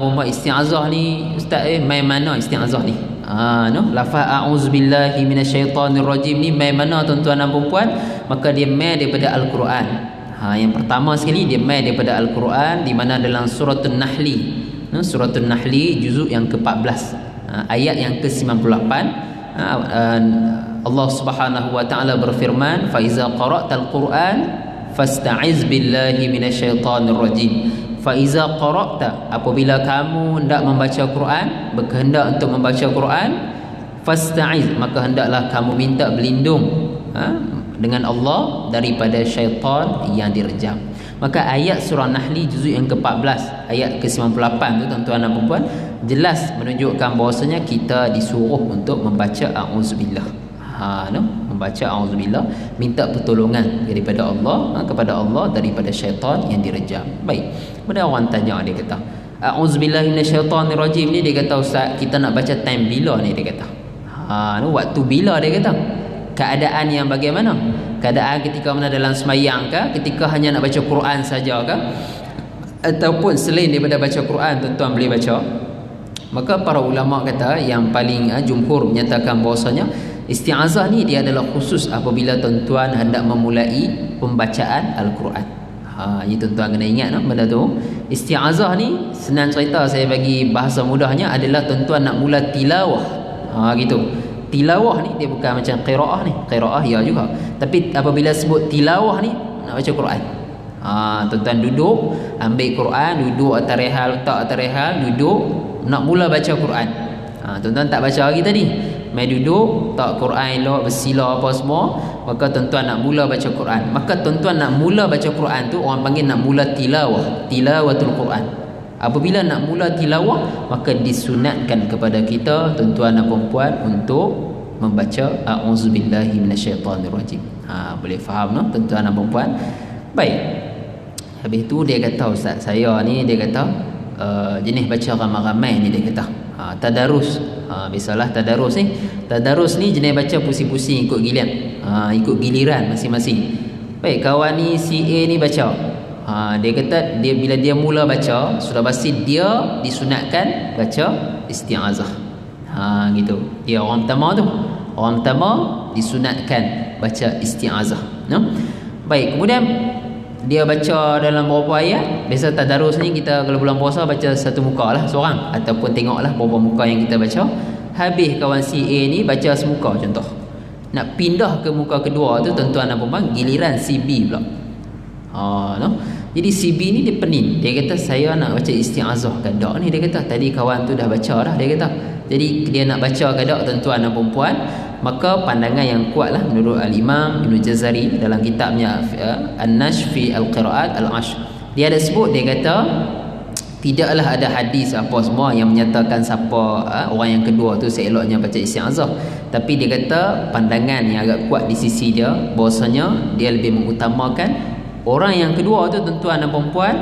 Umpama isti'azah ni ustaz main mana isti'azah ni? No, lafaz a'udzubillahi minasyaitonirrajim ni main mana tuan-tuan dan puan? Maka dia main daripada al-Quran. Yang pertama sekali dia main daripada al-Quran di mana dalam suratul Nahli. Suratul Nahli juzuk yang ke-14, ayat yang ke-98. Allah Subhanahu wa taala berfirman, "Fa iza qara'tal Qur'an fasta'iz billahi minasyaitonirrajim." Fa iza qara'ta, apabila kamu hendak membaca Quran, berkehendak untuk membaca Quran, fasta'iz, maka hendaklah kamu minta berlindung dengan Allah daripada syaitan yang direjam. Maka ayat surah Nahli juzuk yang ke-14 ayat ke-98 tu tuan-tuan dan puan jelas menunjukkan bahawasanya kita disuruh untuk membaca auzubillah. Membaca auzubillah, minta pertolongan daripada Allah, kepada Allah daripada syaitan yang direjam. Baik. Kemudian orang tanya, dia kata, auzubillahi minasyaitonirrajim ni, dia kata, ustaz, kita nak baca time bila ni, dia kata. Waktu bila, dia kata. Keadaan yang bagaimana? Keadaan ketika mana dalam semayang ke, ketika hanya nak baca Quran saja ke, ataupun selain daripada baca Quran tuan-tuan boleh baca. Maka para ulama kata yang paling jumhur menyatakan bahawasanya isti'azah ni dia adalah khusus apabila tuan-tuan hendak memulai pembacaan Al-Quran. Ini tuan-tuan kena ingat benda tu. Isti'azah ni senang cerita saya bagi bahasa mudahnya adalah tuan-tuan nak mula tilawah. Gitu. Tilawah ni dia bukan macam qiraah ni. Qiraah ya juga. Tapi apabila sebut tilawah ni nak baca Quran. Tuan-tuan duduk, ambil Quran, duduk atas rehal, letak atas rehal, duduk nak mula baca Quran. Tuan-tuan tak baca lagi tadi. Mai duduk, tak Quran elok, bersila apa semua, maka tuan-tuan nak mula baca Quran. Maka tuan-tuan nak mula baca Quran tu orang panggil nak mula tilawah, tilawatul Quran. Apabila nak mula tilawah, maka disunatkan kepada kita tuan-tuan dan puan untuk membaca auzubillahi minasyaitonirrajim. Boleh faham tuan-tuan dan puan? Baik. Habis tu dia kata, ustaz, saya ni dia kata jenis baca ramai-ramai ni, dia kata tadarus. Biasalah tadarus ni. Tadarus ni jenis baca pusing-pusing ikut giliran. Ikut giliran masing-masing. Baik, kawan ni si A ni baca. Dia kata dia bila dia mula baca, sudah pasti dia disunatkan baca isti'azah. Gitu. Dia orang pertama tu. Orang pertama disunatkan baca isti'azah. Baik, kemudian dia baca dalam berapa ayat. Biasa tadarus ni kita kalau bulan puasa baca satu muka lah seorang, ataupun tengoklah berapa muka yang kita baca. Habis kawan si A ni baca semuka contoh. Nak pindah ke muka kedua tu tuan-tuan dan puan, giliran si B pula. Jadi si B ni dia pening. Dia kata saya nak baca isti'azah kadak ni. Dia kata tadi kawan tu dah baca dah, dia kata. Jadi dia nak baca kadak tuan-tuan dan puan. Maka pandangan yang kuat lah menurut Al-Imam Ibn Jazari dalam kitabnya An-Nash fi Al-Qira'at Al-Ash. Dia ada sebut, dia kata tidaklah ada hadis apa semua yang menyatakan siapa orang yang kedua tu seeloknya baca isti'azah. Tapi dia kata pandangan yang agak kuat di sisi dia bahwasanya dia lebih mengutamakan orang yang kedua tu tuan-tuan dan puan,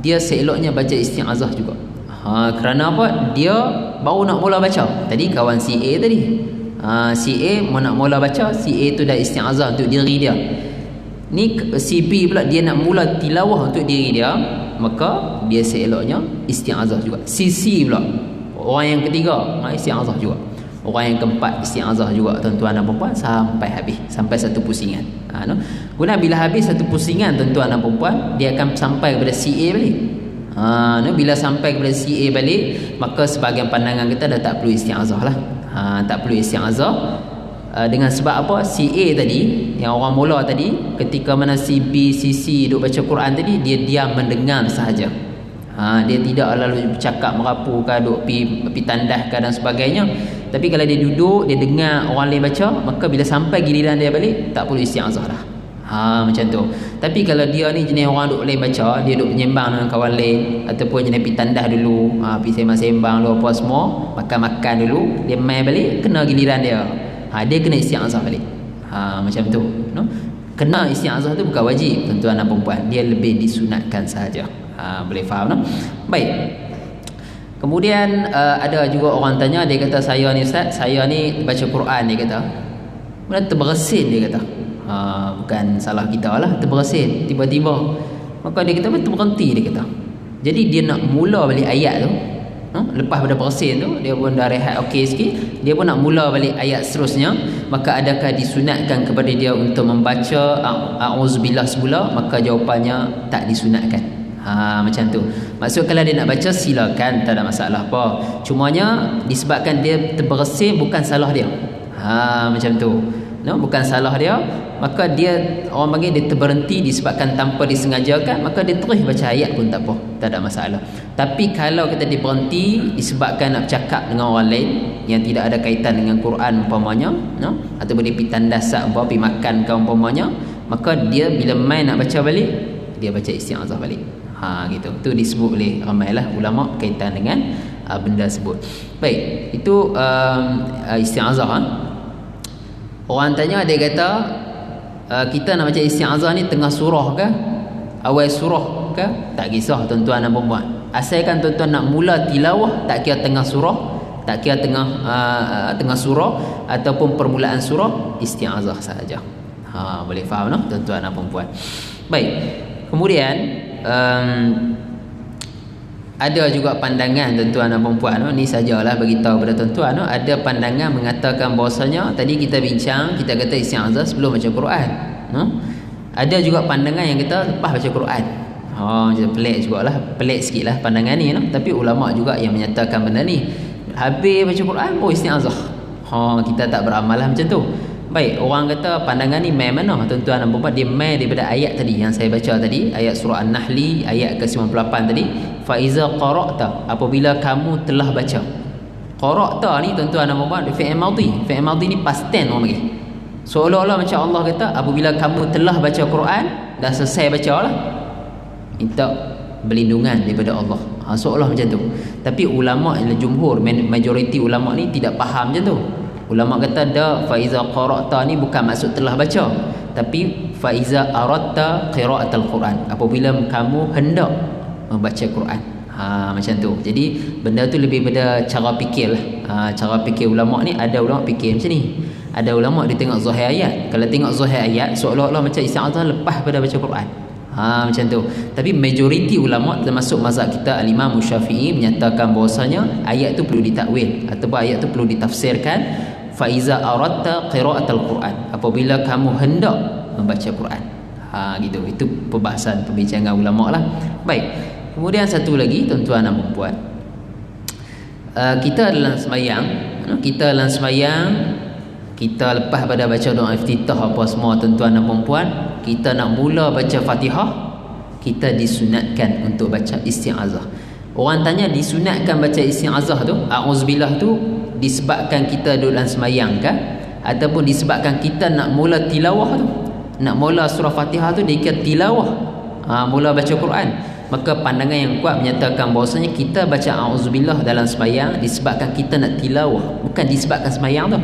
dia seeloknya baca isti'azah juga. Kerana apa? Dia baru nak mula baca. Tadi kawan si A tadi. Si A mau nak mula baca, si A tu dah isti'azah untuk diri dia. Ni si B pula dia nak mula tilawah untuk diri dia, maka dia seeloknya isti'azah juga. Si C pula, orang yang ketiga, isti'azah juga. Orang yang keempat isti'azah juga tuan-tuan dan puan sampai habis, sampai satu pusingan. Kemudian bila habis satu pusingan tuan-tuan dan puan, dia akan sampai kepada si A balik. Bila sampai kepada si A balik, maka sebahagian pandangan kita dah tak perlu isti'azah lah. Tak perlu isti'azah. Dengan sebab apa? Si A tadi, yang orang mula tadi, ketika mana si B, si C duk baca Quran tadi, dia diam mendengar sahaja. Dia tidak lalu bercakap merapu ke, duk pi tandas ke dan sebagainya. Tapi kalau dia duduk, dia dengar orang lain baca, maka bila sampai giliran dia balik, tak perlu isti'azah dah. Macam tu. Tapi kalau dia ni jenis orang duk lain baca, dia duk menyembang dengan kawan lain, ataupun jenis pi tandas dulu, pi sembang-sembang dulu apa semua, makan-makan dulu, dia main balik, kena giliran dia. Dia kena isti'azah balik. Macam tu. Kena isti'azah tu bukan wajib tuan-tuan dan puan, dia lebih disunatkan sahaja. Boleh faham Baik. Kemudian ada juga orang tanya, dia kata saya ni ustaz, saya ni baca Quran, dia kata kemudian terbersin, dia kata bukan salah kita lah, terbersin tiba-tiba, maka dia kata berhenti, dia kata Jadi dia nak mula balik ayat tu, lepas pada bersin tu dia pun dah rehat okey sikit, dia pun nak mula balik ayat seterusnya, maka adakah disunatkan kepada dia untuk membaca a'udzubillah semula? Maka jawapannya tak disunatkan. Macam tu. Maksud kalau dia nak baca silakan, tak ada masalah apa. Cumanya disebabkan dia terbersin, bukan salah dia. Macam tu. Bukan salah dia, maka dia, orang panggil dia terberhenti disebabkan tanpa disengajakan, maka dia terus baca ayat pun tak apa, tak ada masalah. Tapi kalau kita dia berhenti disebabkan nak bercakap dengan orang lain yang tidak ada kaitan dengan Quran umpamanya, ataupun dia pergi tandasak umpamanya, pergi makan ke umpamanya, maka dia bila main nak baca balik, dia baca isti'azah balik. Gitu. Itu disebut oleh ramailah ulama kaitan dengan benda sebut. Baik, itu isti'azah. Orang tanya, dia kata kita nak baca isti'azah ni tengah surah ke, awal surah ke? Tak kisah tuan-tuan dan puan-puan. Asalkan tuan-tuan nak mula tilawah, tak kira tengah surah, tak kira tengah surah ataupun permulaan surah, isti'azah sahaja. Boleh faham tuan-tuan dan puan-puan. Baik. Kemudian ada juga pandangan tuan-tuan dan puan-puan, ni sajalah bagi tahu kepada tuan-tuan, ada pandangan mengatakan bahawasanya tadi kita bincang, kita kata isti'azah sebelum baca Quran. Ada juga pandangan yang kita lepas baca Quran. Pelik jugalah, pelik sikitlah pandangan ni, tapi ulama juga yang menyatakan benda ni. Habis baca Quran isti'azah. Kita tak beramal macam tu. Baik, orang kata pandangan ni main mana tuan-tuan dan puan-puan? Dia main daripada ayat tadi yang saya baca tadi, ayat surah An-Nahli ayat ke-98 tadi, fa iza qara'ta, apabila kamu telah baca. Qara'ta ni tuan-tuan dan puan-puan fi'il madhi. Fi'il madhi ni past tense orang panggil. Seolah-olah macam Allah kata apabila kamu telah baca Quran, dah selesai bacalah, minta berlindungan daripada Allah. Seolah macam tu. Tapi ulama, jumhur, majoriti ulama ni tidak faham macam tu. Ulama kata dah, faiza qara'ta ni bukan maksud telah baca, tapi faiza aradta qira'atul Quran, apabila kamu hendak membaca Quran. Macam tu. Jadi benda tu lebih pada cara fikir lah. Cara fikir ulama ni, ada ulama fikir macam ni, ada ulama dia tengok zahir ayat. Kalau tengok zahir ayat seolah-olah macam isti'azah lepas pada baca Quran. Macam tu. Tapi majoriti ulama termasuk mazhab kita Al-Imam Syafi'i menyatakan bahawasanya ayat tu perlu ditakwil ataupun ayat tu perlu ditafsirkan. Faiza aradta qira'atul Quran, apabila kamu hendak membaca Quran. Gitu. Itu perbahasan perbincangan ulama lah. Baik. Kemudian satu lagi tuan-tuan dan puan-puan, kita dalam sembahyang, kita lepas pada baca doa iftitah apa semua tuan-tuan dan puan-puan, kita nak mula baca Fatihah, kita disunatkan untuk baca isti'azah. Orang tanya disunatkan baca isti'azah tu, a'udzubillah tu, disebabkan kita duduk dalam sembahyang kan, ataupun disebabkan kita nak mula tilawah tu, nak mula surah Fatihah tu dia kira tilawah, mula baca Quran. Maka pandangan yang kuat menyatakan bahawasanya kita baca a'udzubillah dalam sembahyang disebabkan kita nak tilawah, bukan disebabkan sembahyang tu.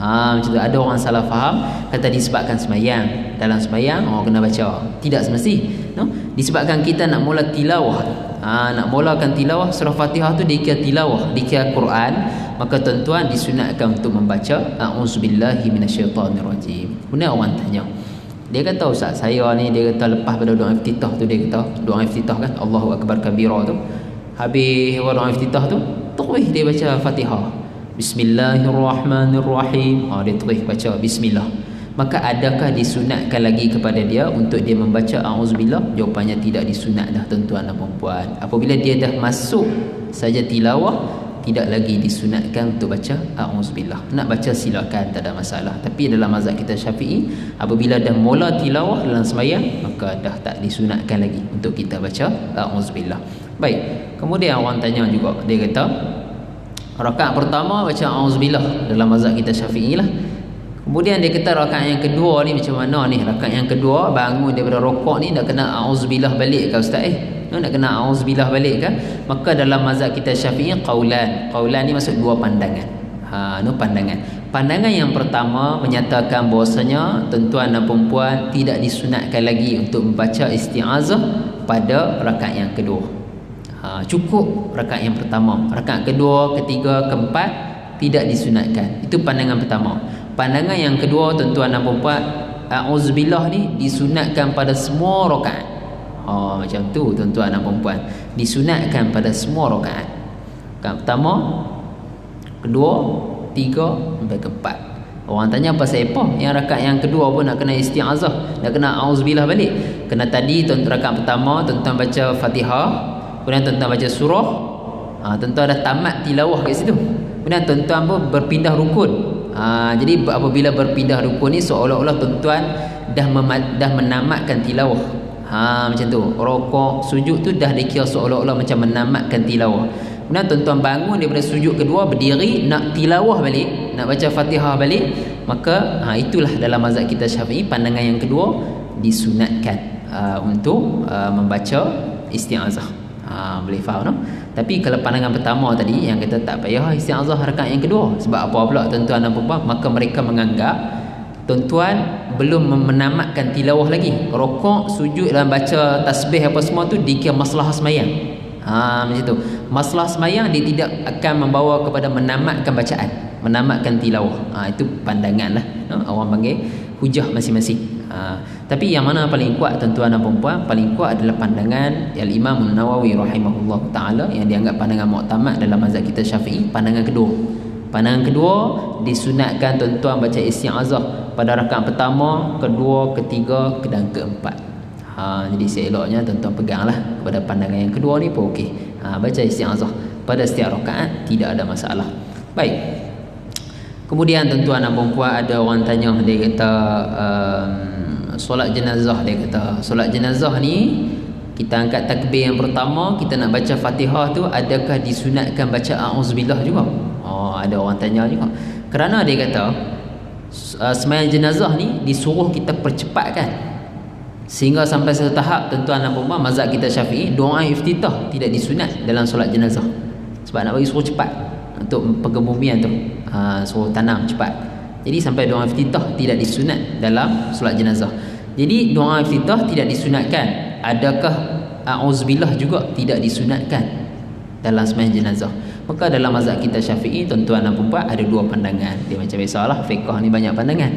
Macam tu. Ada orang salah faham, kata disebabkan sembahyang, dalam sembahyang orang kena baca. Tidak semesti, disebabkan kita nak mula tilawah, nak mulakan tilawah surah Fatihah tu dia kira tilawah, dia kira Quran. Maka tuan-tuan disunatkan untuk membaca a'udzubillahi minasyaitonirrajim. Kemudian orang tanya, dia kata ustaz saya ni, dia kata lepas pada doa iftitah tu, dia kata doa iftitah kan Allahu akbar kabira tu, habis doa iftitah tu terus dia baca Fatihah, Bismillahirrahmanirrahim, dia terus baca bismillah. Maka adakah disunatkan lagi kepada dia untuk dia membaca a'udzubillah? Jawapannya tidak disunat dah tuan-tuan dan puan-puan. Apabila dia dah masuk saja tilawah, tidak lagi disunatkan untuk baca a'udzubillah. Nak baca silakan, tak ada masalah. Tapi dalam mazhab kita Syafi'i, apabila dah mula tilawah dalam sembahyang, maka dah tak disunatkan lagi untuk kita baca a'udzubillah. Baik. Kemudian orang tanya juga, dia kata rakaat pertama baca a'udzubillah dalam mazhab kita Syafi'i lah. Kemudian dia kata rakaat yang kedua ni macam mana ni? Rakaat yang kedua bangun daripada rokok ni nak kena a'udzubillah balik ke ustaz? Nak kena a'udzubillah balik ke? Maka dalam mazhab kita Syafi'i qaulan. Qaulan ni maksud dua pandangan. Pandangan. Pandangan yang pertama menyatakan bahawasanya tuan-tuan dan puan-puan tidak disunatkan lagi untuk membaca isti'azah pada rakaat yang kedua. Cukup rakaat yang pertama. Rakaat kedua, ketiga, keempat tidak disunatkan. Itu pandangan pertama. Pandangan yang kedua tuan-tuan dan puan-puan, a'udzubillah ni disunatkan pada semua rakaat. Macam tu tuan-tuan dan puan-puan. Disunatkan pada semua rakaat. Rakaat pertama, kedua, tiga sampai keempat. Orang tanya pasal apa? Yang rakaat yang kedua pun nak kena isti'azah, nak kena auzubillah balik. Kena tadi rakaat pertama tuan-tuan baca Fatihah, kemudian tuan-tuan baca surah. Tuan-tuan dah tamat tilawah kat situ. Kemudian tuan-tuan pun berpindah rukun. Jadi apabila berpindah rukun ni seolah-olah tuan-tuan dah menamatkan tilawah. Macam tu. Rokok, sujud tu dah dikira seolah-olah macam menamatkan tilawah. Kemudian tuan-tuan bangun daripada sujud kedua, berdiri nak tilawah balik, nak baca Fatihah balik, maka itulah dalam mazhab kita Syafi'i, pandangan yang kedua disunatkan untuk membaca isti'azah. Boleh faham no? Tapi kalau pandangan pertama tadi yang kata tak payah isti'azah rakaat yang kedua, sebab apa pula tuan-tuan dan puan-puan, maka mereka menganggap tuan-tuan belum menamatkan tilawah lagi. Rokok, sujud dan baca tasbih apa semua tu dikira masalah semayang. Macam tu. Masalah semayang dia tidak akan membawa kepada menamatkan bacaan, menamatkan tilawah. Itu pandangan lah, orang panggil hujah masing-masing. Tapi yang mana paling kuat tuan-tuan dan puan-puan? Paling kuat adalah pandangan Al-Imam Nawawi rahimahullah ta'ala, yang dianggap pandangan muktamad dalam mazhab kita Syafi'i. Pandangan kedua, pandangan kedua disunatkan tuan-tuan baca isti'azah pada rakaat pertama, kedua, ketiga dan keempat. Jadi seeloknya tuan-tuan peganglah kepada pandangan yang kedua ni pun okey. Baca isti'azah pada setiap rakaat, tidak ada masalah. Baik. Kemudian tuan-tuan dan puan-puan, ada orang tanya, dia kata solat jenazah. Dia kata solat jenazah ni kita angkat takbir yang pertama, kita nak baca Fatihah tu, adakah disunatkan baca a'udzubillah juga? Ada orang tanya juga. Kerana dia kata sembahyang jenazah ni disuruh kita percepatkan, sehingga sampai satu tahap tuan-tuan dan puan-puan, mazhab kita Syafi'i, doa iftitah tidak disunat dalam solat jenazah. Sebab nak bagi suruh cepat untuk pengebumian tu, suruh tanam cepat. Jadi sampai doa iftitah tidak disunat dalam solat jenazah. Jadi doa iftitah tidak disunatkan. Adakah a'udzubillah juga tidak disunatkan dalam sembahyang jenazah? Maka dalam mazhab kita Syafi'i, tuan-tuan dan puan-puan, ada dua pandangan. Dia macam biasalah, fiqh ni banyak pandangan.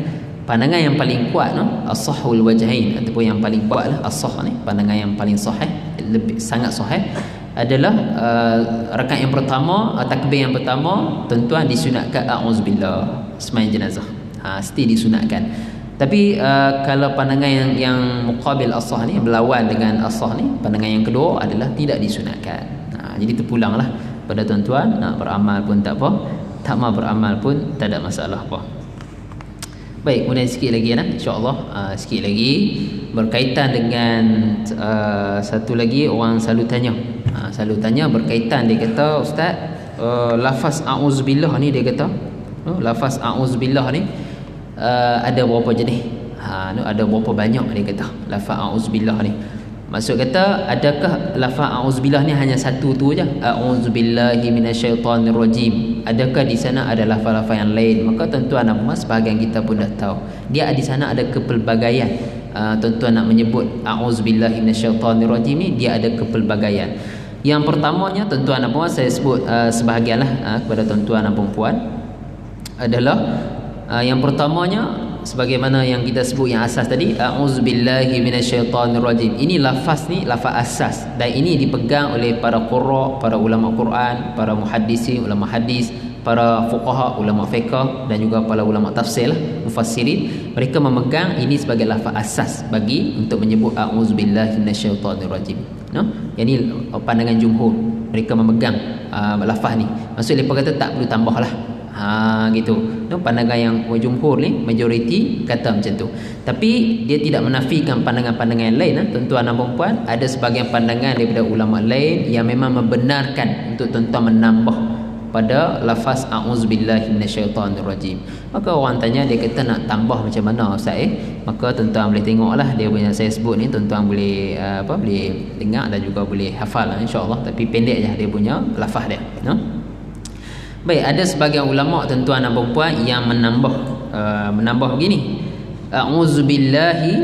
Pandangan yang paling kuat as-sahhul wajhain, ataupun yang paling kuat lah as-sah ni, pandangan yang paling sahih, lebih sangat sahih adalah rakaat yang pertama, takbir yang pertama, tuan-tuan disunatkan a'udzubillah sembahyang jenazah. Mesti disunatkan. Tapi kalau pandangan yang muqabil as-sah ni, berlawan dengan as-sah ni, pandangan yang kedua adalah tidak disunatkan. Jadi terpulanglah pada tuan-tuan, nak beramal pun tak apa, tak mau beramal pun tak ada masalah apa. Baik, kemudian sikit lagi insya-Allah, sikit lagi berkaitan dengan satu lagi orang selalu tanya, berkaitan, dia kata ustaz, lafaz a'udzubillah ni, dia kata lafaz a'udzubillah ni ada berapa jenis? Ada berapa banyak, dia kata lafaz a'udzubillah ni. Maksud kata, adakah lafaz a'udzubillah ni hanya satu tu je? A'udzubillahi minasyaitonirrajim. Adakah di sana ada lafaz-lafaz yang lain? Maka tuan-tuan dan puan, sebahagian kita pun dah tahu, dia di sana ada kepelbagaian. Tuan-tuan nak menyebut a'udzubillahi minasyaitonirrajim ni, dia ada kepelbagaian. Yang pertamanya tuan-tuan dan puan, saya sebut sebahagianlah kepada tuan-tuan dan puan adalah yang pertamanya, sebagaimana yang kita sebut yang asas tadi, a'udzubillahi minasyaitonirrajim. Ini lafaz ni lafaz asas, dan ini dipegang oleh para qurra, para ulama Quran, para muhaddisin, ulama hadis, para fuqaha, ulama fiqh, dan juga para ulama tafsir, mufassirin. Mereka memegang ini sebagai lafaz asas bagi untuk menyebut a'udzubillahi minasyaitonirrajim. Yang ini pandangan jumhur, mereka memegang lafaz ni. Maksud mereka kata tak perlu tambahlah. Gitu. Pandangan yang jumhur ni, majoriti kata macam tu. Tapi dia tidak menafikan pandangan-pandangan yang lain. Tuan-tuan dan puan, ada sebahagian pandangan daripada ulama lain yang memang membenarkan untuk tuan-tuan menambah pada lafaz a'udzubillahi minasyaitonirrajim. Maka orang tanya, dia kata nak tambah macam mana ustaz? Maka tuan-tuan boleh tengoklah dia punya saya sebut ni, tuan-tuan boleh boleh dengar dan juga boleh hafal insya-Allah. Tapi pendek je dia punya lafaz dia. Baik, ada sebagian ulama tuan-tuan dan puan yang menambah begini, a'udzubillahi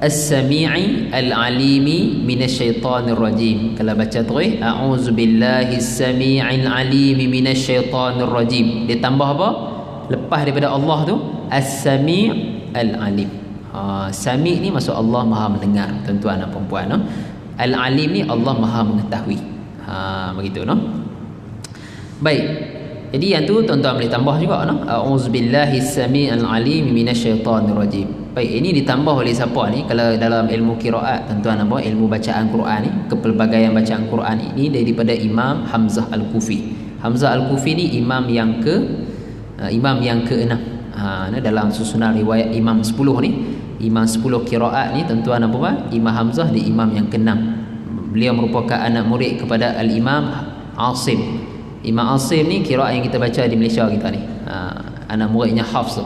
as-sami'i al-alimi minasyaitonir rajim. Kalau baca terus, a'udzubillahi as-sami'il alimi minasyaitonir rajim, dia tambah apa lepas daripada Allah tu? As-sami' al-alim. Sami' ni maksud Allah maha mendengar, tuan-tuan dan puan Al-alim ni Allah Maha mengetahui. Begitu no. Baik. Jadi yang tu tuan-tuan boleh tambah juga no. A'udzubillahi samii'al alim minasyaitonir rajim. Baik, ini ditambah oleh siapa ni? Kalau dalam ilmu qiraat, tuan-tuan nampak ilmu bacaan Quran ni, kepelbagaian bacaan Quran ini daripada Imam Hamzah Al-Kufi. Hamzah Al-Kufi ni imam yang ke-6. Dalam susunan riwayat Imam 10 ni, Imam 10 qiraat ni tuan-tuan nampak Imam Hamzah di imam yang ke-6. Beliau merupakan anak murid kepada Al-Imam Asim. Imam Asim ni qiraat yang kita baca di Malaysia kita ni. Anak muridnya Hafs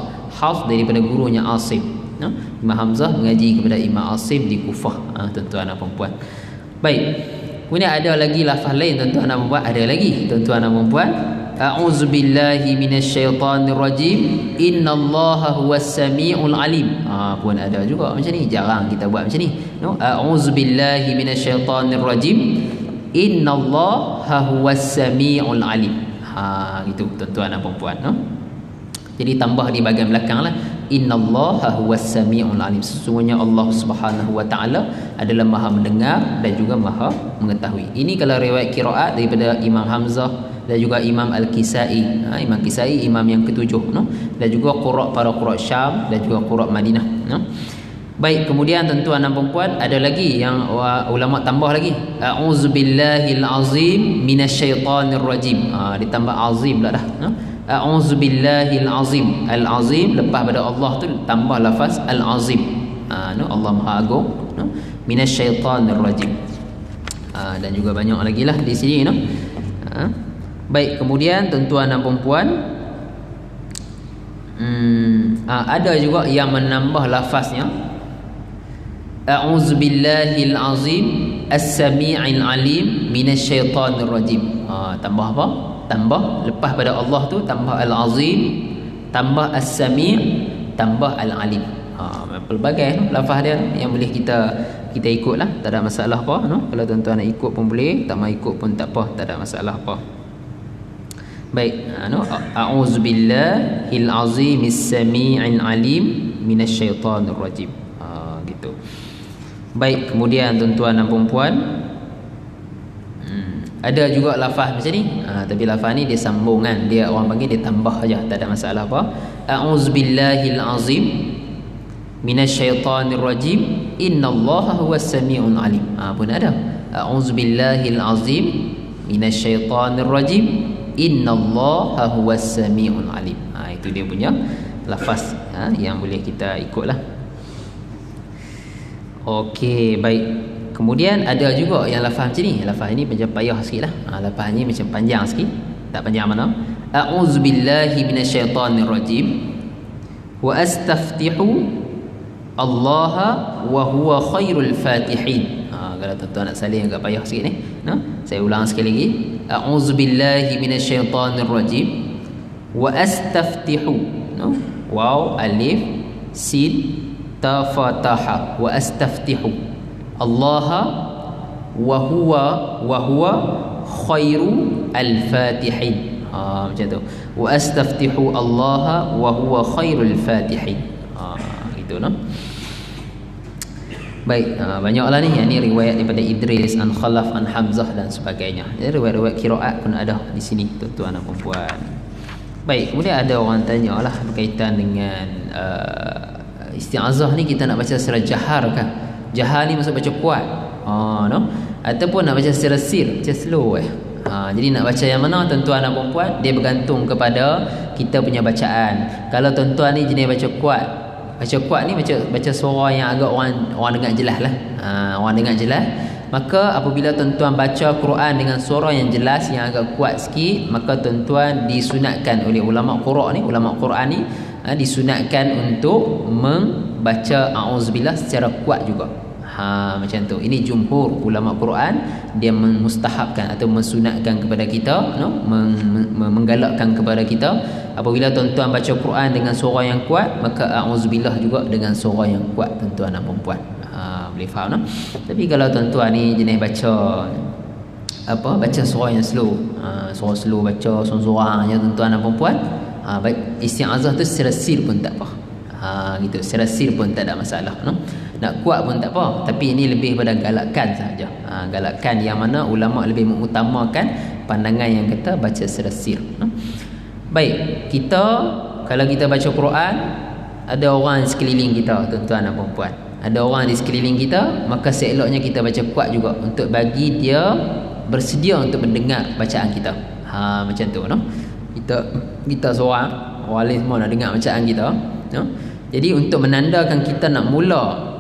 daripada gurunya Asim. Imam Hamzah mengaji kepada Imam Asim di Kufah. Tuan-tuan dan puan. Baik. Kemudian ada lagi lafaz lain tuan-tuan dan puan. Ada lagi tuan-tuan dan puan. A'udzubillahi minasyaitonir rajim. Innallaha huwas samiul alim. Pun ada juga macam ni. Jarang kita buat macam ni. No? A'udzubillahi minasyaitonir rajim. Innallaha huwas samiul alim. Gitu tuan-tuan dan puan, no? Jadi tambah di bahagian belakang lah, innallaha huwas samiul alim. Sesungguhnya Allah Subhanahu wa taala adalah Maha mendengar dan juga Maha mengetahui. Ini kalau riwayat qiraat daripada Imam Hamzah dan juga Imam Al-Kisai. Imam Kisai imam yang ketujuh, no? Dan juga para qurra Syam dan juga qurra Madinah, no? Baik, kemudian tuan-tuan dan puan, ada lagi yang ulama tambah lagi. A'udzubillahil azim minasyaitonir rajim. Ditambah azim pula dah, no? A'udzubillahil azim. Al-azim lepas pada Allah tu tambah lafaz al-azim. No? Allah Maha Agung, no? Minasyaitonir rajim. Dan juga banyak lagi lah di sini, no? Baik, kemudian tuan-tuan dan puan, ada juga yang menambah lafaznya A'udzubillahil azim as-sami'il alim minasyaitonir rajim. Tambah apa? Tambah lepas pada Allah tu tambah al-azim, tambah as-sami', tambah al-alim. Pelbagai lafaz dia yang boleh kita ikutlah, tak ada masalah apa, no? Kalau tuan-tuan nak ikut pun boleh, tak mau ikut pun tak apa, tak ada masalah apa. Baik, no? A'udzubillahil azimis sami'il alim minasyaitonir rajim. Gitu. Baik, kemudian tuan-tuan dan puan, ada juga lafaz macam ni, tapi lafaz ni dia sambung kan, dia orang panggil dia tambah aja, tak ada masalah apa. A'udzubillahil azim minasyaitonir rajim innallaha huwas samiul alim. Pun ada a'udzubillahil azim minasyaitonir rajim innallaha huwas samiul alim. Itu dia punya lafaz yang boleh kita ikutlah. Okey, baik. Kemudian ada juga yang lafaz macam ni. Lafaz ini macam payah sikit lah. Lafaz ni macam panjang sikit. Tak panjang mana? A'udzubillahi minasyaitonir rajim. Wa astaftihu Allaha wa huwa khairul fatihin. Kalau tuan-tuan nak salin agak payah sikit ni. Saya ulang sekali lagi. A'udzubillahi minasyaitonir rajim. Wa astaftihu. Waw, alif, sin, ta, fataha. Wa astaftihu Allah wa huwa khairu al-fatihin. Macam tu. Wa astaftihu Allah wa huwa khairul fatihin. Gitu, no? Baik, banyaklah ni. Yang ni riwayat daripada Idris, an Khalaf, an Hamzah dan sebagainya. Jadi riwayat-riwayat qiraat pun ada di sini tuan-tuan dan puan. Baik, kemudian ada orang tanyalah berkaitan dengan isti'azah ni, kita nak baca secara jahar kan? Jahar ni maksud baca kuat, no? Ataupun nak baca secara sir, baca slow. Jadi nak baca yang mana tuan-tuan dan puan, dia bergantung kepada kita punya bacaan. Kalau tuan-tuan ni jenis baca kuat ni baca suara yang agak orang dengar jelas lah. Orang dengar jelas. Maka apabila tuan-tuan baca Quran dengan suara yang jelas, yang agak kuat sikit, maka tuan-tuan disunatkan oleh ulama Quran ni disunatkan untuk membaca a'udzubillah secara kuat juga. Macam tu. Ini jumhur ulama Quran, dia memustahabkan atau mensunatkan kepada kita, no? Menggalakkan kepada kita apabila tuan-tuan baca Quran dengan suara yang kuat, maka a'udzubillah juga dengan suara yang kuat tuan-tuan dan puan. Boleh faham, no? Tapi kalau tuan-tuan ni jenis baca suara yang slow, suara slow, baca sorang-sorangnya tuan-tuan dan puan, baik isti'azah tu secara sir pun tak apa. Gitu, secara sir pun tak ada masalah, no? nak kuat pun tak apa, tapi ini lebih pada galakan saja. Galakan yang mana ulama lebih mengutamakan pandangan yang kata baca secara sir. Baik, kita kalau kita baca Quran, ada orang di sekeliling kita, tuan-tuan dan puan-puan, ada orang di sekeliling kita, maka seeloknya kita baca kuat juga untuk bagi dia bersedia untuk mendengar bacaan kita. Macam tu, no? Kita seorang orang lain semua nak dengar bacaan kita, no? Jadi untuk menandakan kita nak mula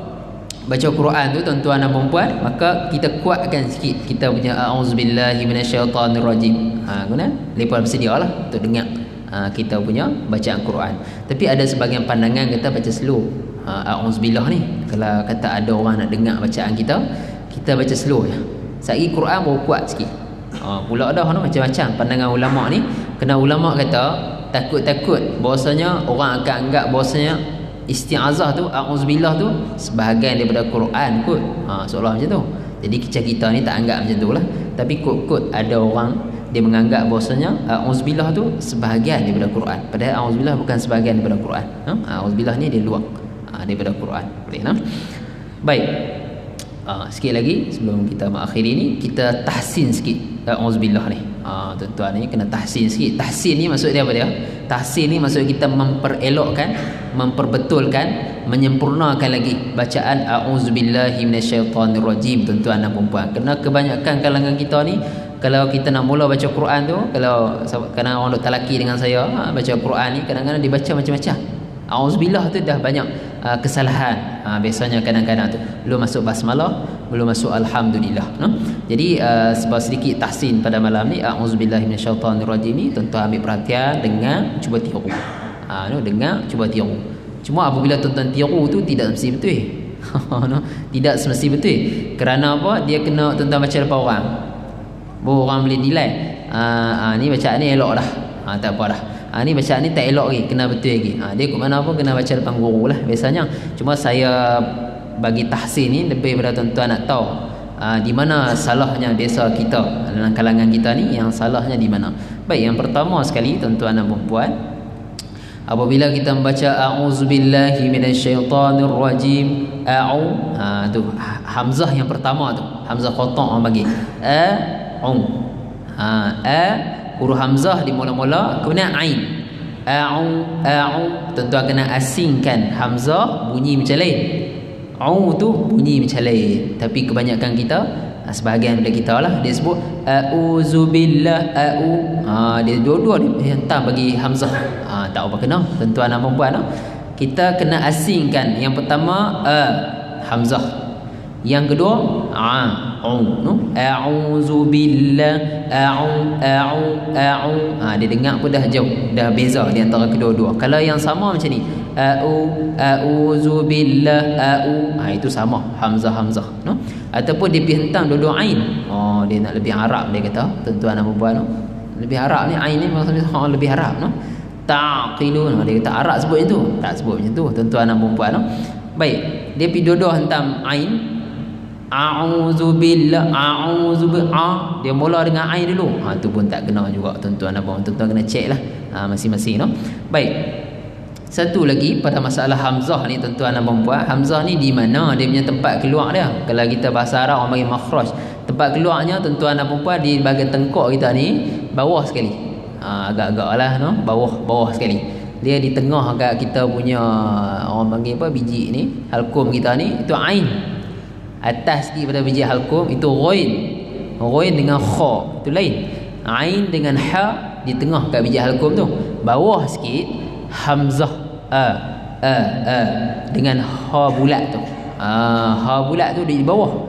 baca Quran tu, tuan-tuan dan puan-puan, maka kita kuatkan sikit kita punya a'udzubillahi minasyaitanirrajim. Kemudian lepas bersedialah untuk dengar kita punya bacaan Quran. Tapi ada sebahagian pandangan kata baca slow. A'udzubillah ni, kalau kata ada orang nak dengar bacaan kita, kita baca slow je. Sehari Quran baru kuat sikit. Pula dah no, macam-macam pandangan ulama ni. Kena ulama kata takut-takut bahwasanya orang akan anggap bahwasanya isti'azah tu, a'udzubillah tu sebahagian daripada Quran kot. Seolah macam tu. Jadi kita ni tak anggap macam tu lah. Tapi kot-kot ada orang dia menganggap bahwasanya a'udzubillah tu sebahagian daripada Quran. Padahal a'udzubillah bukan sebahagian daripada Quran. A'udzubillah ni dia luar daripada Quran. Boleh, no? Baik. Sikit lagi sebelum kita mengakhiri ni, kita tahsin sikit a'udzubillah ni. Tuan-tuan ni kena tahsin sikit. Tahsin ni maksud dia apa dia? Tahsin ni maksud kita memperelokkan, memperbetulkan, menyempurnakan lagi bacaan a'udzubillahi minasyaitanirrajim, tuan-tuan dan puan-puan. Kerana kebanyakan kalangan kita ni, kalau kita nak mula baca Quran tu, kalau kadang orang duk talaki dengan saya baca Quran ni, kadang-kadang dia baca macam-macam. Auzubillah tu dah banyak kesalahan. Biasanya kadang-kadang tu belum masuk basmalah, belum masuk alhamdulillah, no? Jadi sebab sedikit tahsin pada malam ni auzubillahi minasyaitanirrajim ni, tuan-tuan ambil perhatian, dengar, cuba tiru. No, dengar, cuba tiru. Cuma apabila tuan-tuan tiru tu tidak mesti betul. No? Tidak semesti betul. Kerana apa? Dia kena tuan-tuan baca depan orang. Baru orang boleh nilai. Ni bacaan ni elok dah. Tak apa dah. Ni bacaan ni tak elok lagi, kena betul lagi. Dia kat mana pun kena baca depan guru lah biasanya. Cuma saya bagi tahsin ni lebih pada tuan-tuan nak tahu di mana salahnya biasa kita dalam kalangan kita ni, yang salahnya di mana. Baik, yang pertama sekali tuan-tuan dan puan-puan, apabila kita membaca a'udzubillahi minasyaitanirrajim, tu hamzah yang pertama tu, hamzah qata' orang bagi huruf hamzah di mula-mula, kemudian ain. Tuan-tuan kena asingkan hamzah bunyi macam lain. Tu bunyi macam lain. Tapi kebanyakan kita, sebahagian daripada kita lah, dia sebut a'udzubillah, dia dua-dua dia hentam bagi hamzah. Tak apa kena, tuan-tuan dan puan-puan, kita kena asingkan. Yang pertama hamzah, yang kedua no? A'udzubillah, dia dengar pun dah jauh, dah beza di antara kedua-dua. Kalau yang sama macam ni, a'udzubillah, itu sama hamzah, no? Ataupun dia pergi hentam dua-dua ain. Dia nak lebih Arab, dia kata, tuan-tuan dan puan-puan, lebih Arab ni, ain ni maksudnya lebih Arab, no? Taqilun, dia kata Arab sebut macam tu, tak sebut macam tu, tuan-tuan dan puan-puan, no? Baik, dia pergi dua-dua hentam ain. A'udzubillah, dia mula dengan ain dulu. Tu pun tak kena juga, tuan-tuan dan puan-puan. Tuan-tuan kena check lah masing-masing, no? Baik. Satu lagi pada masalah hamzah ni, tuan-tuan dan puan-puan, hamzah ni di mana dia punya tempat keluar dia? Kalau kita bahasa Arab orang panggil makhraj. Tempat keluarnya, tuan-tuan dan puan-puan, di bahagian tengkok kita ni bawah sekali. Agak-agak lah, no? Bawah sekali. Dia di tengah agak kita punya orang panggil apa, biji ni, halkum kita ni, itu ain. Atas sikit pada biji halkum itu ghain. Ghain dengan kha, itu lain. Ain dengan ha di tengah kat biji halkum tu. Bawah sikit hamzah dengan ha bulat tu. Ha bulat tu di bawah.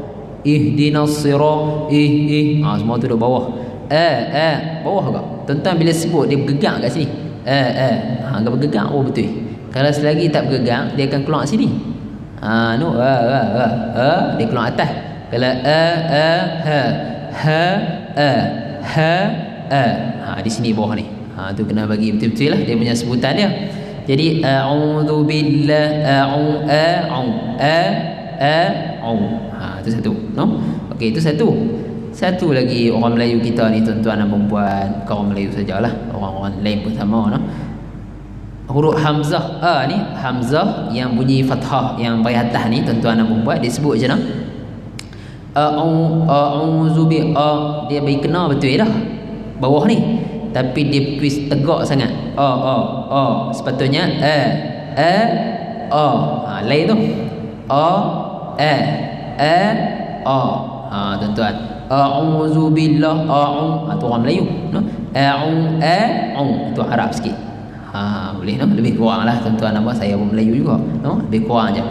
Ihdinas sirat, semua tu di bawah. Bawah kau. Tuan-tuan bila sebut dia bergegang kat sini. Kalau bergegang betul. Kalau selagi tak bergegang, dia akan keluar kat sini. No, dia keluar atas. Kalau di sini bawah ni. Tu kena bagi betul-betul lah dia punya sebutan dia. Jadi a'udzubillah, itu satu, no? Okey, itu satu. Satu lagi orang Melayu kita ni, tuan-tuan dan puan-puan, bukan orang Melayu sajalah, orang-orang lain pun sama, no? huruf hamzah a ni, hamzah yang bunyi fathah yang bahagian atas ni, tuan-tuan dan puan disebut je nah. A'udzu bi a, dia bagi kena betul dah bawah ni, tapi dia twist tegak sangat. Sepatutnya lain tu tuan-tuan, a'udzu billah tu orang Melayu no, tu Arab sikit. Boleh no, lebih kurang lah tuan-tuan nama saya pun Melayu juga no, lebih kurang je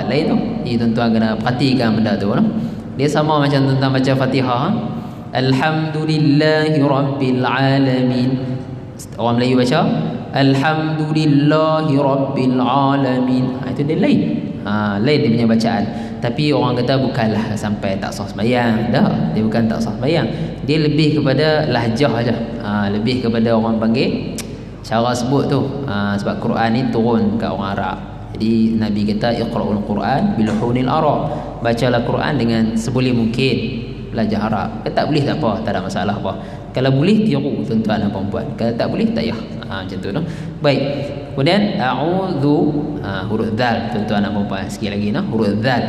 lain tu. Jadi tuan-tuan kena perhatikan benda tu no. Dia sama macam tuan-tuan baca Fatihah, alhamdulillahi rabbil alamin. Orang Melayu baca alhamdulillahi rabbil alamin, itu dia lain. Lain dia punya bacaan. Tapi orang kata bukanlah sampai tak sah sembahyang. Dah, dia bukan tak sah sembahyang. Dia lebih kepada lahjah aja. Lebih kepada orang panggil cara sebut tu. Sebab Quran ni turun kat orang Arab. Jadi Nabi kata iqra'ul Quran bilhunil Arab. Bacalah Quran dengan seboleh mungkin belajar Arab. Kalau tak boleh tak apa, tak ada masalah apa. Kalau boleh tiru tuan-tuan dan puan-puan. Kalau tak boleh tak payah. Macam tu no. Baik. Kemudian a'udzu, huruf dzal tuan-tuan dan puan-puan. Sikit lagi no, huruf dzal.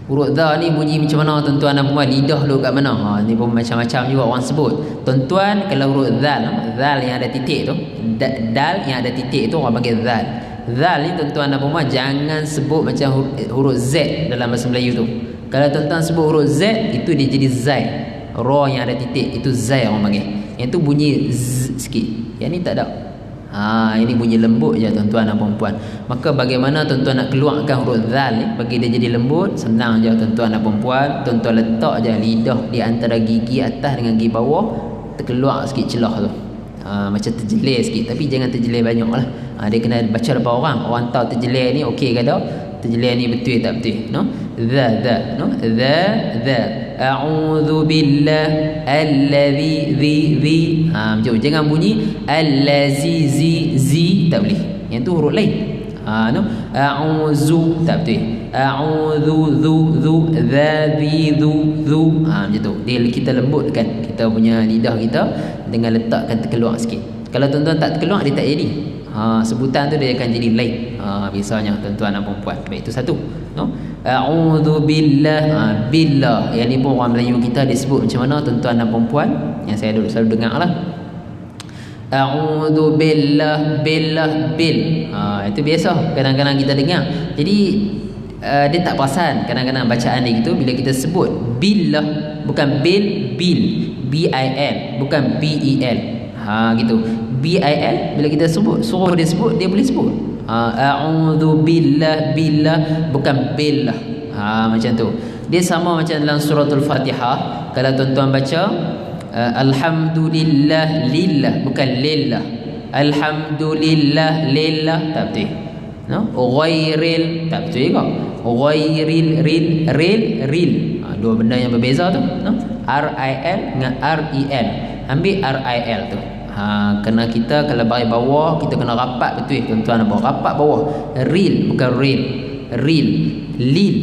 Huruf dzal ni bunyi macam mana tuan-tuan dan puan? Lidah lu kat mana? Ni pun macam-macam juga orang sebut. Tuan-tuan kalau huruf dzal yang ada titik tu, dal yang ada titik tu orang panggil dzal. Dzal ni tuan-tuan dan puan jangan sebut macam huruf Z dalam bahasa Melayu tu. Kalau tuan-tuan sebut huruf Z, itu dia jadi zai. Ra yang ada titik itu zai orang panggil. Yang tu bunyi z sikit. Yang ni tak ada. Ini bunyi lembut je tuan-tuan dan puan-puan. Maka bagaimana tuan-tuan nak keluarkan huruf zal ni bagi dia jadi lembut? Senang je tuan-tuan dan puan-puan. Tuan-tuan letak je lidah di antara gigi atas dengan gigi bawah, terkeluar sikit celah tu. Macam terjelir sikit, tapi jangan terjelir banyak lah. Dia kena baca depan orang. Orang tahu terjelir ni okey ke tak? Terjelir ni betul tak betul? No? Za no? Za a'udzu billah allazi zi. Macam jangan bunyi allazi zi tak boleh. Yang tu huruf lain. No? A'udzu tak betul. A'udzu zu za zi zu. Macam tu. Dia kita lembutkan kita punya lidah kita dengan letakkan terkeluar sikit. Kalau tuan-tuan tak terkeluar dia tak jadi. Sebutan tu dia akan jadi lain. Biasanya tuan-tuan dan puan-puan. Baik, itu satu. No? A'udzu billah. Billah. Yang ni pun orang Melayu kita disebut macam mana tuan-tuan dan puan-puan? Yang saya selalu dengar lah. A'udzu billah bil. Itu biasa kadang-kadang kita dengar. Jadi dia tak perasan kadang-kadang bacaan dia gitu bila kita sebut billah, bukan bil B-I-L, bukan B-E-L. Gitu. B-I-L bila kita sebut, suruh dia sebut, dia boleh sebut. A'udzu billah bukan billah. Macam tu. Dia sama macam dalam suratul Fatihah. Kalau tuan-tuan baca alhamdulillah lillah, bukan lillah. Alhamdulillah lillah tak betul. No? Ghairil tak betul juga. Ghairil ril. Dua benda yang berbeza tu, no? R-I-L dengan R-E-L. Ambil R-I-L tu. Kena kita kalau bagi bawah kita kena rapat betul tuan-tuan, rapat bawah. Ril bukan ril. Ril, lil,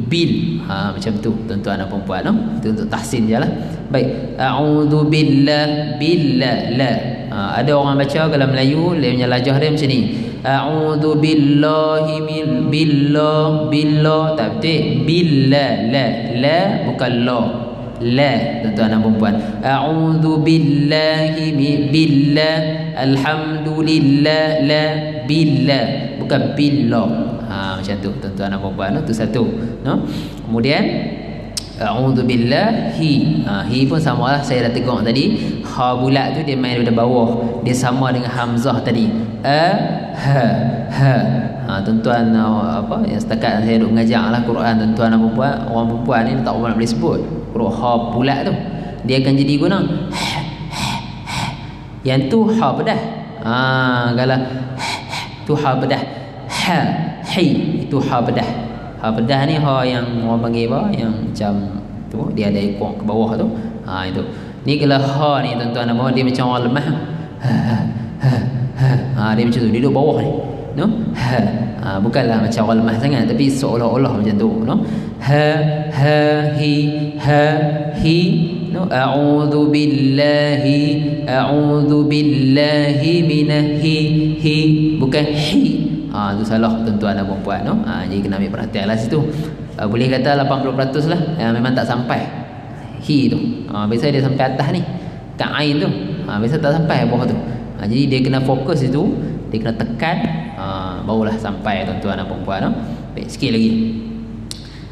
bil. Macam tu tuan-tuan dan puan-puan, no? Itu untuk tahsin je lah. Baik. A'udzu billah la. Ada orang baca kalau Melayu dia punya lajah dia macam ni. A'udzu billahi min billah tak betul. Billah la bukan la tuan-tuan dan puan-puan. A'udzu billahi billah alhamdulillah la billah, bukan billah. Macam tu tuan-tuan dan puan-puan, tu satu, no? Kemudian a'udzu billahi. Hi pun sama lah, saya dah tegur tadi. Ha bulat tu dia main daripada bawah, dia sama dengan hamzah tadi. Tuan-tuan apa yang setakat saya duk mengajar lah Quran, tuan-tuan dan puan-puan, orang perempuan ni tak boleh sebut huruf ha bulat tu, dia akan jadi guna yang tu ha pedah. Kalau tu ha pedah, hi itu ha pedah. Ha pedah ni ha yang orang panggil apa, yang macam tu dia ada ekor ke bawah tu. Itu ni kalau ha ni tuan-tuan dan puan, dia macam orang lemah. Dia macam tu, dia duduk bawah ni, no? Bukanlah macam orang lemah sangat, tapi seolah-olah macam tu, no? Hi no, a'udzu billahi minahi, bukan hi. Tu salah tuan-tuan dan puan-puan, no. Jadi kena ambil perhatian lah situ. Boleh kata 80% lah memang tak sampai hi tu. Biasa dia sampai atas ni, kat ain tu. Biasa tak sampai bawah tu. Jadi dia kena fokus itu, dia kena tekan, barulah sampai tuan-tuan dan puan-puan, no. Baik, sikit lagi.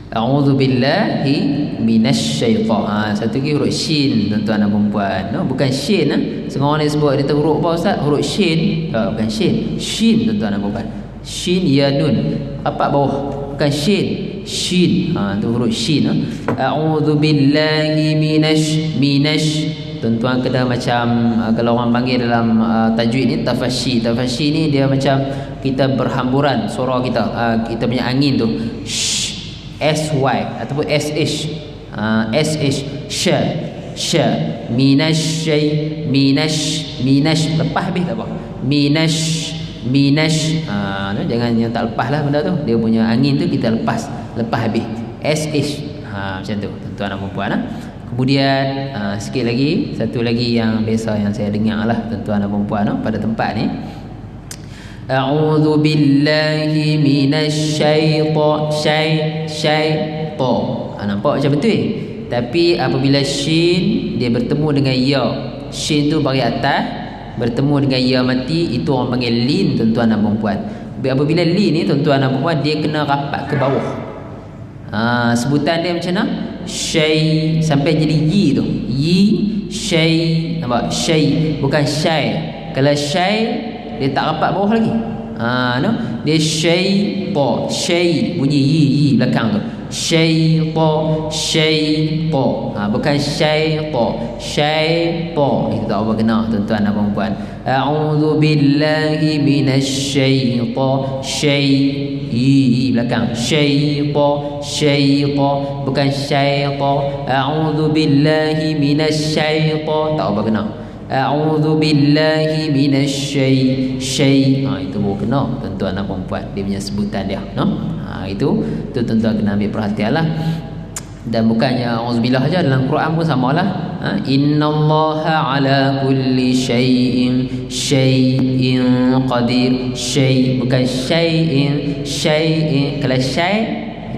A'udzu billahi minasyaitan. Satu lagi huruf shin tuan-tuan dan puan-puan, no. Bukan shin. Setengah orang dia sebut dia tahu huruf apa ustaz? Huruf shin. Bukan shin. Shin tuan-tuan dan puan-puan. Shin ya nun. Rapat bawah. Bukan shin. Shin. Tu huruf shin. A'udzu billahi minash. Tuan-tuan kena macam kalau orang panggil dalam tajwid ni tafasyi. Tafasyi ni dia macam kita berhamburan suara kita. Kita punya angin tu. SY ataupun SH. Sha minash lepas habis tak apa. Minash jangan yang tak lepas lah benda tu. Dia punya angin tu kita lepas habis. SH macam tu tuan-tuan dan puan-puan. Kemudian sikit lagi, satu lagi yang biasa yang saya dengar lah tuan-tuan dan puan-puan pada tempat ni. A'udzu billahi minasyaitan. Nampak macam betul. Tapi apabila shin dia bertemu dengan ya, shin tu bahagian atas bertemu dengan ya mati, itu orang panggil lin tuan-tuan dan puan-puan. Apabila lin ni tuan-tuan dan puan-puan, dia kena rapat ke bawah. Sebutan dia macam mana? Syai sampai jadi yi tu. Yi syai. Nampak? Syai bukan syai. Kalau syai dia tak rapat bawah lagi. No? Dia syai bunyi yi belakang tu. Syaitan bukan syaitan. Itu tak apa kena tuan-tuan dan puan-puan. A'udzu billahi minasyaitan. Syai belakang. Syaitan bukan syaitan. A'udzu billahi minasyaitan. Tak apa kena. A'udzu billahi minasyaitan. Itu baru kena tuan-tuan dan puan-puan, dia punya sebutan dia, no? Itu tuan-tuan kena ambil perhatian lah. Dan bukannya auzubillah aja, dalam Quran pun samalah. Innallaha ala kulli syai'in qadir. Syai bukan syai'in. Kalau syai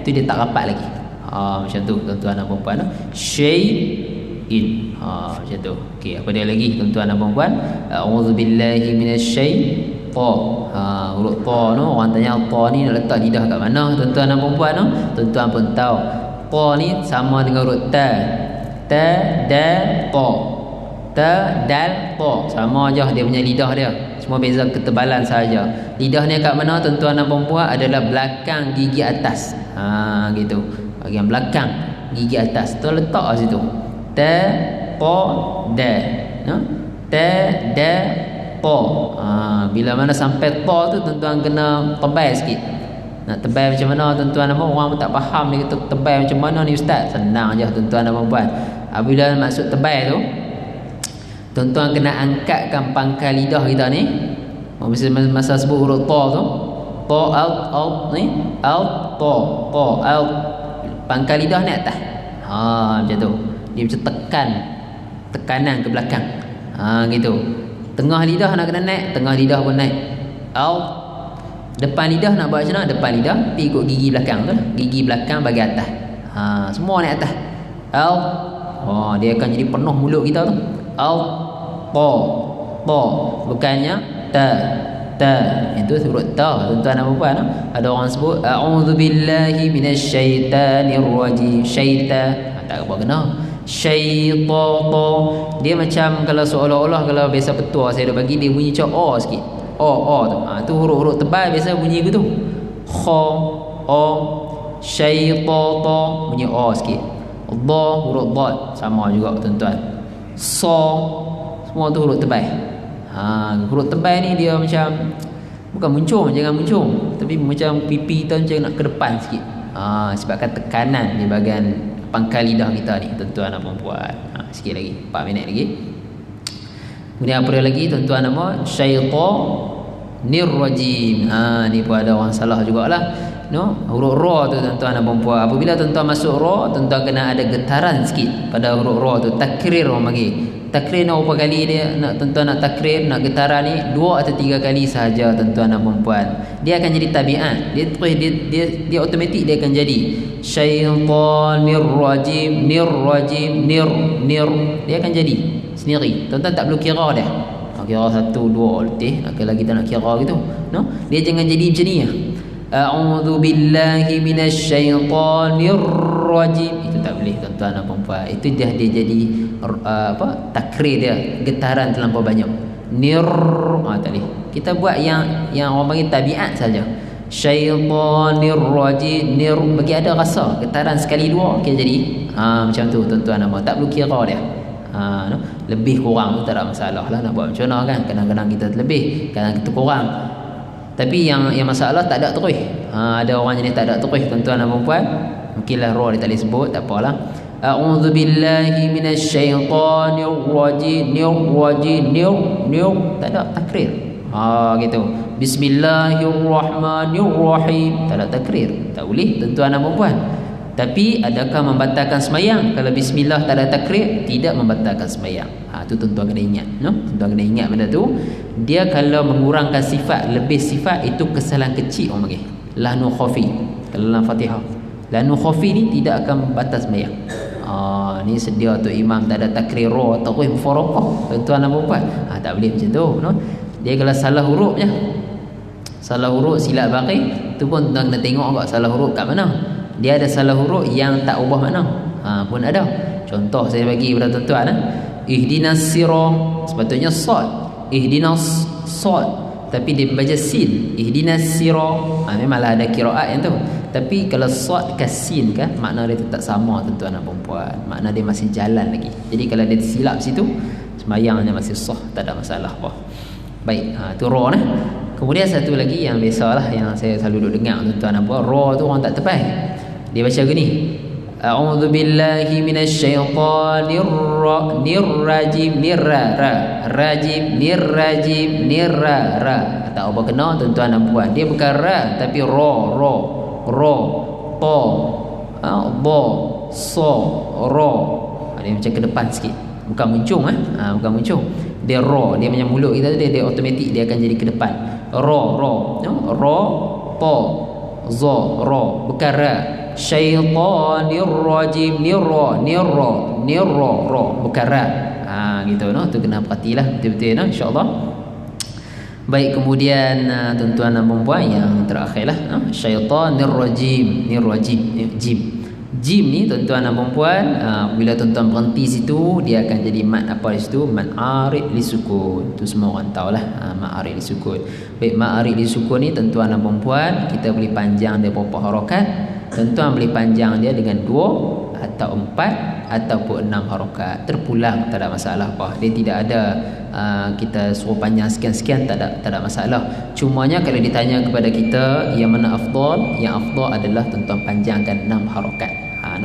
itu dia tak rapat lagi. Macam tu tuan-tuan dan puan-puan. Syai'in. Macam tu. Okey, apa dia lagi tuan-tuan dan puan-puan? Auzubillahi minasyaitan. Huruf ta tu, orang tanya ta ni nak letak lidah kat mana tuan-tuan dan puan-puan tu? Tuan-tuan pun tahu. Ta ni sama dengan huruf ta. Ta dal ta. Ta dal ta. Sama aja dia punya lidah dia. Cuma beza ketebalan saja. Lidah ni kat mana tuan-tuan dan puan-puan? Adalah belakang gigi atas. Gitu. Bahagian belakang gigi atas. Tu letak kat situ. Ta ta da. No? Ta da ta. Bila mana sampai ta tu tuan-tuan kena tebal sikit. Nak tebal macam mana tuan-tuan dan puan, orang pun tak faham dia kata tebal macam mana ni ustaz. Senang aja tuan-tuan dan puan. Bila maksud tebal tu, tuan-tuan kena angkatkan pangkal lidah kita ni. Masa sebut huruf ta tu, ta out ni, out ta out. Pangkal lidah ni atas. Macam tu. Dia macam tekanan ke belakang. Gitu. Tengah lidah nak kena naik, tengah lidah pun naik. Out. Depan lidah nak buat macam mana? Depan lidah pergi ikut gigi belakang tu lah. Gigi belakang bagi atas. Semua naik atas. Out. Dia akan jadi penuh mulut kita tu. Out. Ta. Bukannya ta. Itu huruf ta tuan-tuan dan puan. Ada orang sebut a'udzu billahi minasyaitanir rajim. Syaitan. Tak apa kena. Syaitan. Dia macam kalau seolah-olah kalau biasa petua saya dah bagi dia bunyi macam o sikit. O tu. Tu huruf-huruf tebal biasa bunyi gitu. Kha, o, syaitan bunyi o sikit. Dha huruf dha sama juga tuan-tuan. Sa semua tu huruf tebal. Huruf tebal ni dia macam bukan muncung, jangan muncung, tapi macam pipi tu macam nak ke depan sikit. Sebabkan tekanan di bahagian pangkal lidah kita ni tuan-tuan dan puan-puan. Sikit lagi 4 minit lagi. Kemudian apa dia lagi tuan-tuan dan puan? Syaitan Nirrajim. Ni pun ada orang salah jugalah. No, huruf ra tu tuan-tuan dan puan-puan. Apabila tuan-tuan masuk ra, tuan-tuan kena ada getaran sikit pada huruf ra tu. Takrir orang panggil. Takrir nak berapa kali dia nak tuan-tuan nak takrir, nak getaran ni 2 atau 3 kali sahaja tuan-tuan dan puan-puan. Dia akan jadi tabiat. Dia terus dia automatik dia akan jadi syaitanir rajim, nirrajim, nir. Dia akan jadi sendiri. Tuan-tuan tak perlu kira dah. Kira 1 2 letih, kalau kita nak kira gitu. No? Dia jangan jadi macam ni ya. A'udzu billahi minasyaitonir rajim. Itu tak boleh tuan-tuan dan puan-puan. Itu dia jadi takrir dia, getaran terlampau banyak. Nir tak boleh. Kita buat yang orang panggil tabiat saja. Syaitanir rajim, nir, bagi ada rasa getaran sekali dua okey jadi. Macam tu tuan-tuan dan puan. Tak perlu kira dia. No? Lebih kurang tu tak ada masalah lah nak buat macam mana kan. Kadang-kadang kita lebih, kadang kita kurang. Tapi yang masalah tak ada terus. Ada orang jenis tak ada terus tuan-tuan dan puan. Mungkinlah roh dia tak boleh sebut, tak apalah. A'udzu billahi minasyaitonir rajim, nir, tak ada takrir. Gitu. Bismillahirrahmanirrahim. Tak ada takrir. Tak boleh tuan-tuan dan puan. Tapi adakah membatalkan semayang? Kalau bismillah tak ada takrir, tidak membatalkan semayang. Tu tuan-tuan kena ingat, no? Tuan-tuan kena ingat benda tu. Dia kalau mengurangkan sifat, lebih sifat, itu kesalahan kecil orang panggil. Lahnu khafi. Kalau dalam Fatihah, lahnu khafi ni tidak akan membatal semayang. Ni sedia tu imam tak ada takrir ra atau mufaraqah. Tuan-tuan dan puan, tak boleh macam tu, no? Dia kalau salah huruf je. Salah huruf silap baqi, tu pun tuan kena tengok agak salah huruf kat mana. Dia ada salah huruf yang tak ubah makna. Pun ada. Contoh saya bagi kepada tuan-tuan. Ihdinas sirah, sepatutnya sad. Ihdinas sad, tapi dia baca sin. Ihdinas sirah. Memanglah ada qiraat yang tu. Tapi kalau sad ke sin kan, makna dia tak sama tuan-tuan dan puan. Makna dia masih jalan lagi. Jadi kalau dia silap situ, sembahyangnya masih sah, tak ada masalah apa. Baik, tu ra nah. Kemudian satu lagi yang biasalah yang saya selalu duduk dengar tuan-tuan dan puan, ra tu orang tak tepat. Dia baca gini, a'udzu billahi minasyaitonir rajim, nirra. Tak apa kena tuan-tuan dan puan. Dia bukan ra tapi ra, ta, ba, sa, ra. Dia macam ke depan sikit. Bukan muncung bukan muncung. Dia ra, dia punya mulut kita dia automatik dia akan jadi ke depan. Ra, no? Ra, ta, za, ra, bukan ra. Syaitanir rajim, nirra, ra, bukan ra. Gitu no, tu kena perhatilah betul-betul no, insya-Allah. Baik, kemudian tuan-tuan dan puan yang terakhirlah, syaitanir rajim, jim. Jim ni tuan-tuan dan puan, bila tuan-tuan berhenti situ, dia akan jadi mat apa di situ? Mat arid li sukun. Tu semua orang tahulah, mat arid li sukun. Baik, mat arid li sukun ni tuan-tuan dan puan, kita boleh panjang dia berapa harakat. Tuan-tuan boleh panjang dia dengan 2 atau 4 ataupun 6 harakat. Terpulang, tak ada masalah apa. Dia tidak ada kita suruh panjang sekian-sekian, tak ada masalah. Cumanya kalau ditanya kepada kita yang mana afdal, yang afdal adalah tuan-tuan panjangkan 6 harakat.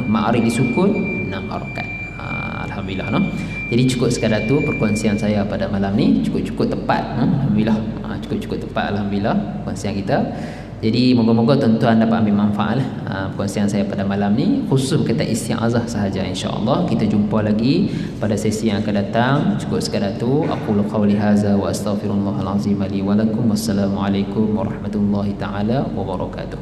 Ma'arif disukun 6 harakat. Alhamdulillah no. Jadi cukup sekadar tu perkongsian saya pada malam ni, cukup tepat. Alhamdulillah. Cukup tepat alhamdulillah perkongsian kita. Jadi moga-moga tuan-tuan dapat ambil manfaat perkongsian saya pada malam ni, khusus kita isti'azah sahaja insya-Allah. Kita jumpa lagi pada sesi yang akan datang. Cukup sekadar tu, aqulu qawli hadza wa astaghfirullahal azim li wa lakum. Wassalamualaikum warahmatullahi taala wabarakatuh.